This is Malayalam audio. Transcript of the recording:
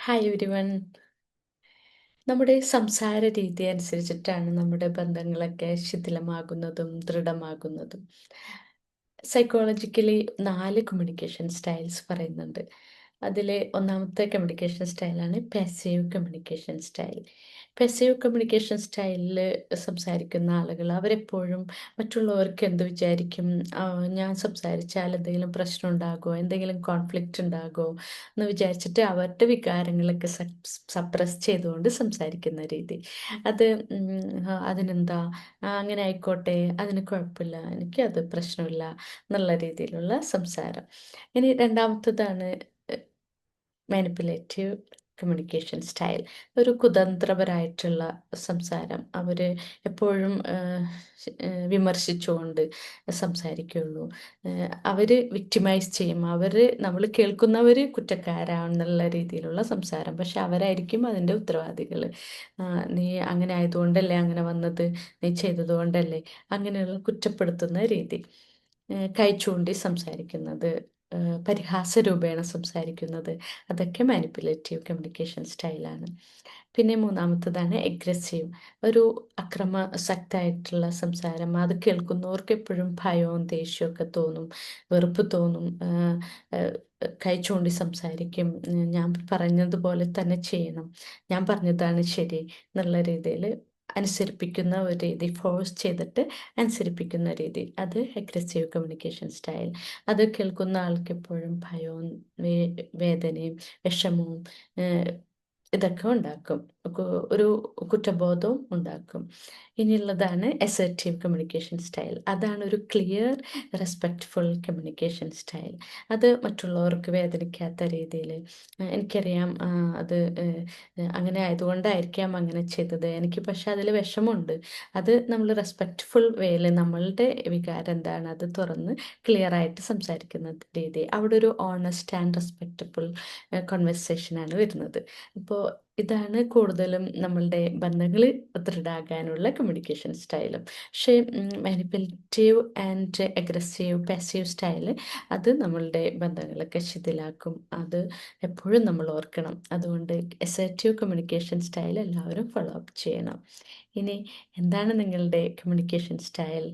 Hi everyone. നമ്മുടെ സംസാര രീതി അനുസരിച്ചിട്ടാണ് നമ്മുടെ ബന്ധങ്ങളൊക്കെ ശിഥിലമാകുന്നതും ദൃഢമാകുന്നതും. സൈക്കോളജിക്കലി 4 കമ്മ്യൂണിക്കേഷൻ സ്റ്റൈൽസ് പറയുന്നുണ്ട്. അതിലെ ഒന്നാമത്തെ കമ്മ്യൂണിക്കേഷൻ സ്റ്റൈലാണ് passive communication style. Passive communication സ്റ്റൈലിൽ സംസാരിക്കുന്ന ആളുകൾ അവരെപ്പോഴും മറ്റുള്ളവർക്ക് എന്ത് വിചാരിക്കും, ഞാൻ സംസാരിച്ചാൽ എന്തെങ്കിലും പ്രശ്നം ഉണ്ടാകുമോ, എന്തെങ്കിലും കോൺഫ്ലിക്റ്റ് ഉണ്ടാകുമോ എന്ന് വിചാരിച്ചിട്ട് അവരുടെ വികാരങ്ങളൊക്കെ സപ്രസ് ചെയ്തുകൊണ്ട് സംസാരിക്കുന്ന രീതി. അത് അതിനെന്താ, അങ്ങനെ ആയിക്കോട്ടെ, അതിന് കുഴപ്പമില്ല, എനിക്കത് പ്രശ്നമില്ല എന്നുള്ള രീതിയിലുള്ള സംസാരം. ഇനി രണ്ടാമത്തതാണ് മാനിപ്പുലേറ്റീവ് കമ്മ്യൂണിക്കേഷൻ സ്റ്റൈൽ. ഒരു കുതന്ത്രപരമായിട്ടുള്ള സംസാരം. അവർ എപ്പോഴും വിമർശിച്ചുകൊണ്ട് സംസാരിക്കുകയുള്ളൂ. അവർ വിക്ടിമൈസ് ചെയ്യും. നമ്മൾ കേൾക്കുന്നവർ കുറ്റക്കാരാണെന്നുള്ള രീതിയിലുള്ള സംസാരം. പക്ഷെ അവരായിരിക്കും അതിൻ്റെ ഉത്തരവാദികൾ. നീ അങ്ങനെ ആയതുകൊണ്ടല്ലേ അങ്ങനെ വന്നത്, നീ ചെയ്തതുകൊണ്ടല്ലേ, അങ്ങനെയുള്ള കുറ്റപ്പെടുത്തുന്ന രീതി. കൈ ചൂണ്ടി സംസാരിക്കുന്നത്, പരിഹാസരൂപേണ സംസാരിക്കുന്നത്, അതൊക്കെ മാനിപ്പുലേറ്റീവ് കമ്മ്യൂണിക്കേഷൻ സ്റ്റൈലാണ്. പിന്നെ മൂന്നാമത്തതാണ് എഗ്രസീവ്. ഒരു അക്രമാസക്തമായിട്ടുള്ള സംസാരം. അത് കേൾക്കുന്നവർക്ക് എപ്പോഴും ഭയവും ദേഷ്യവും ഒക്കെ തോന്നും, വെറുപ്പ് തോന്നും. കൈ ചൂണ്ടി സംസാരിക്കും. ഞാൻ പറഞ്ഞതുപോലെ തന്നെ ചെയ്യണം, ഞാൻ പറഞ്ഞതാണ് ശരി എന്നുള്ള രീതിയിൽ അനുസരിപ്പിക്കുന്ന ഒരു രീതി, ഫോഴ്സ് ചെയ്തിട്ട് അനുസരിപ്പിക്കുന്ന രീതി, അത് അഗ്രസീവ് കമ്മ്യൂണിക്കേഷൻ സ്റ്റൈൽ. അത് കേൾക്കുന്ന ആൾക്ക് എപ്പോഴും ഭയവും വേദനയും വിഷമവും ഇതൊക്കെ ഉണ്ടാക്കും. ഒരു കുറ്റബോധവും ഉണ്ടാക്കും. ഇനിയുള്ളതാണ് അസർട്ടീവ് കമ്മ്യൂണിക്കേഷൻ സ്റ്റൈൽ. അതാണ് ഒരു ക്ലിയർ റെസ്പെക്റ്റ്ഫുൾ കമ്മ്യൂണിക്കേഷൻ സ്റ്റൈൽ. അത് മറ്റുള്ളവർക്ക് വേദനിക്കാത്ത രീതിയിൽ, എനിക്കറിയാം അത് അങ്ങനെ ആയതുകൊണ്ടായിരിക്കാം അങ്ങനെ ചെയ്തത്, എനിക്ക് പക്ഷെ അതിൽ വിഷമമുണ്ട്, അത് നമ്മൾ റെസ്പെക്റ്റ്ഫുൾ വേയിൽ നമ്മളുടെ വികാരം എന്താണ് അത് തുറന്ന് ക്ലിയറായിട്ട് സംസാരിക്കുന്ന രീതി. അവിടെ ഒരു ഓണസ്റ്റ് ആൻഡ് റെസ്പെക്റ്റബിൾ കോൺവെർസേഷനാണ് വരുന്നത്. അപ്പോൾ ഇതാണ് കൂടുതലും നമ്മളുടെ ബന്ധങ്ങൾ ദൃഢമാകാനുള്ള കമ്മ്യൂണിക്കേഷൻ സ്റ്റൈലും. പക്ഷേ manipulative and aggressive passive style അത് നമ്മളുടെ ബന്ധങ്ങളൊക്കെ ശിഥിലാക്കും. അത് എപ്പോഴും നമ്മൾ ഓർക്കണം. അതുകൊണ്ട് അസർട്ടീവ് കമ്മ്യൂണിക്കേഷൻ സ്റ്റൈൽ എല്ലാവരും ഫോളോ അപ്പ് ചെയ്യണം. ഇനി എന്താണ് നിങ്ങളുടെ കമ്മ്യൂണിക്കേഷൻ സ്റ്റൈൽ?